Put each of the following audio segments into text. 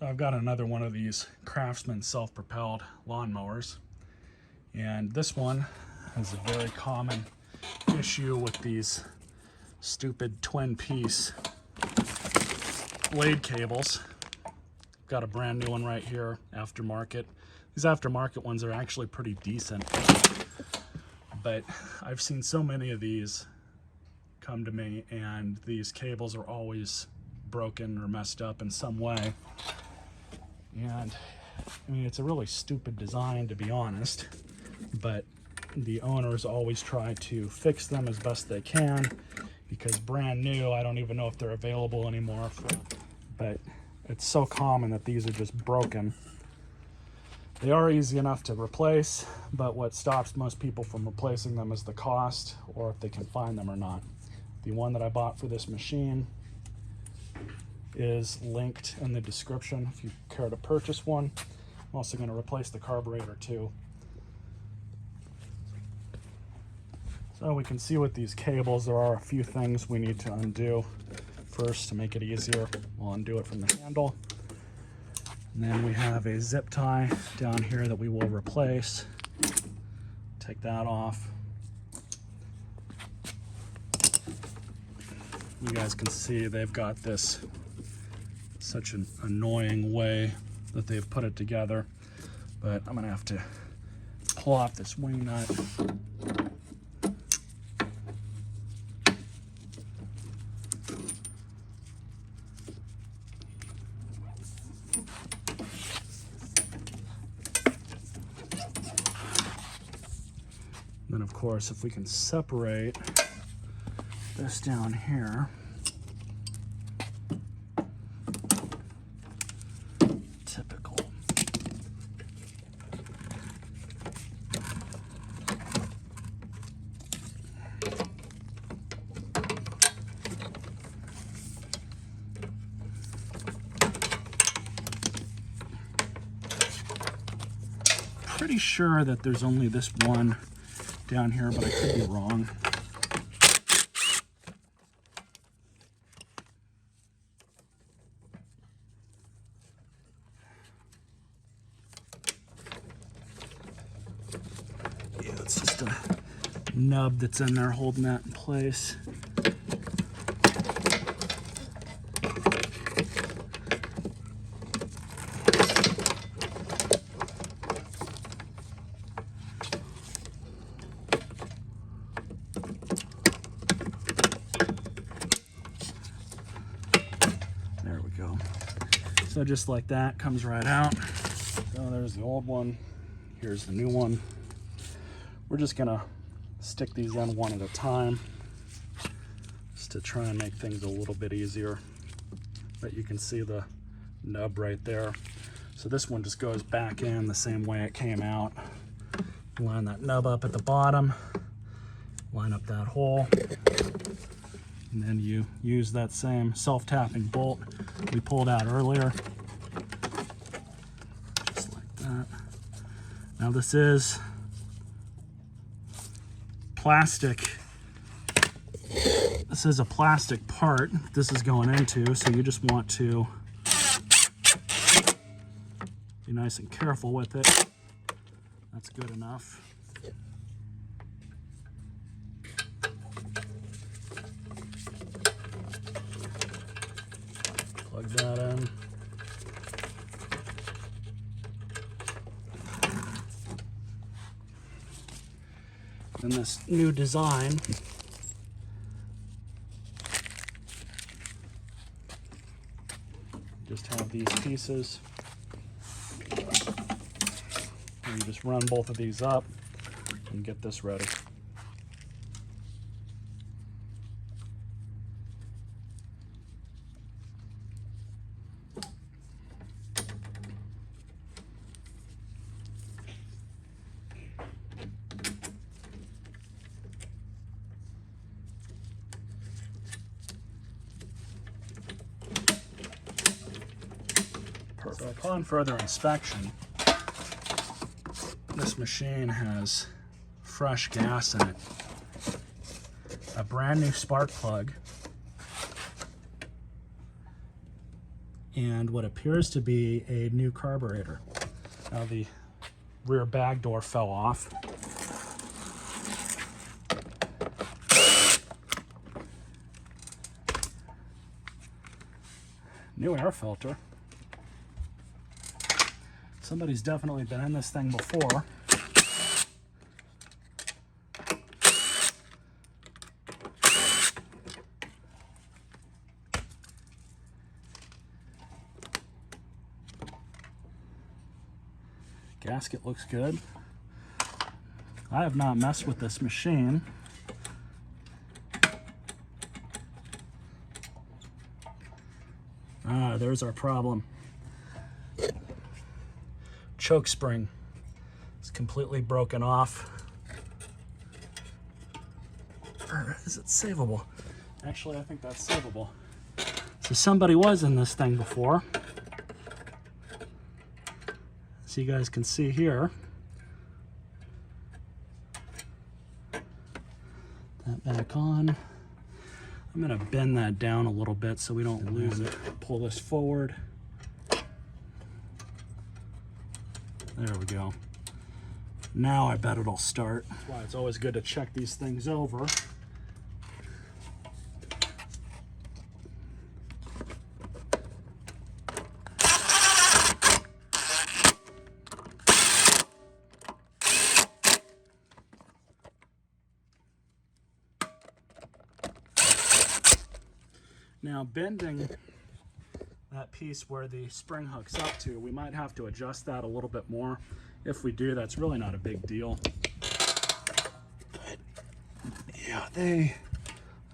I've got another one of these Craftsman self-propelled lawnmowers, and this one has a very common issue with these stupid twin-piece blade cables. Got a brand new one right here, aftermarket. These aftermarket ones are actually pretty decent, but I've seen so many of these come to me, and these cables are always broken or messed up in some way. And I mean, it's a really stupid design, to be honest, but the owners always try to fix them as best they can, because brand new, I don't even know if they're available anymore, but it's so common that these are just broken. They are easy enough to replace, but what stops most people from replacing them is the cost, or if they can find them or not. The one that I bought for this machine is linked in the description if you care to purchase one. I'm also going to replace the carburetor too. So we can see with these cables, there are a few things we need to undo first to make it easier. We'll undo it from the handle. And then we have a zip tie down here that we will replace. Take that off. You guys can see they've got this such an annoying way that they've put it together, but I'm gonna have to pull off this wing nut. Then of course, if we can separate this down here, typical. Pretty sure that there's only this one down here, but I could be wrong. Yeah, it's just a nub that's in there holding that in place. There we go. So just like that, comes right out. So there's the old one. Here's the new one. We're just gonna stick these in one at a time just to try and make things a little bit easier. But you can see the nub right there. So this one just goes back in the same way it came out. Line that nub up at the bottom, line up that hole, and then you use that same self-tapping bolt we pulled out earlier. Just like that. Now this is plastic. This is a plastic part this is going into, so you just want to be nice and careful with it. That's good enough. Plug that in. And this new design just have these pieces. And you just run both of these up and get this ready. So upon further inspection, this machine has fresh gas in it, a brand new spark plug, and what appears to be a new carburetor. Now the rear bag door fell off. New air filter. Somebody's definitely been in this thing before. Gasket looks good. I have not messed with this machine. Ah, there's our problem. Choke spring is completely broken off. Or is it savable? Actually, I think that's savable. So somebody was in this thing before. So you guys can see here. That back on. I'm gonna bend that down a little bit so we don't lose it. Pull this forward. There we go. Now I bet it'll start. That's why it's always good to check these things over. Now bending that piece where the spring hooks up to, we might have to adjust that a little bit more. If we do, that's really not a big deal. But yeah, I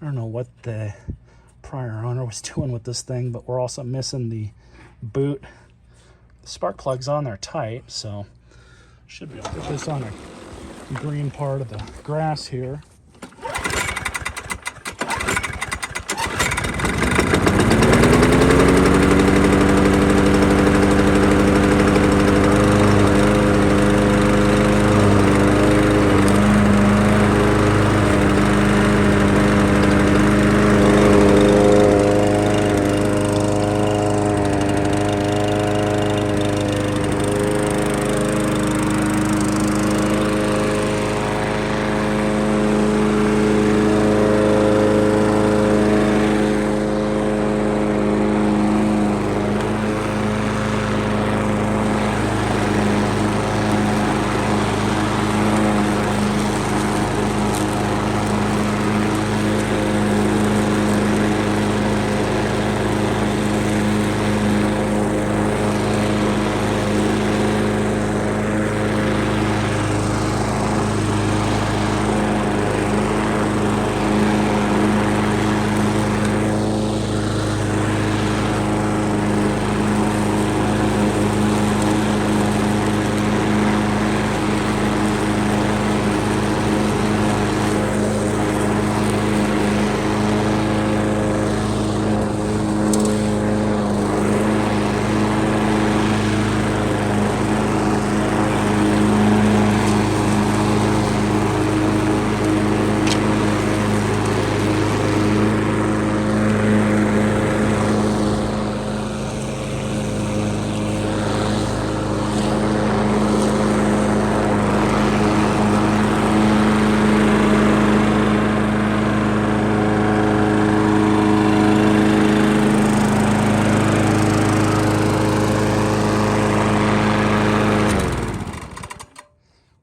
don't know what the prior owner was doing with this thing, but we're also missing the boot. The spark plug's on there tight, so should be able to put this on the green part of the grass here.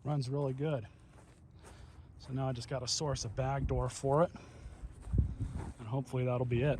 Runs really good. So now I just got to source a bag door for it, and hopefully that'll be it.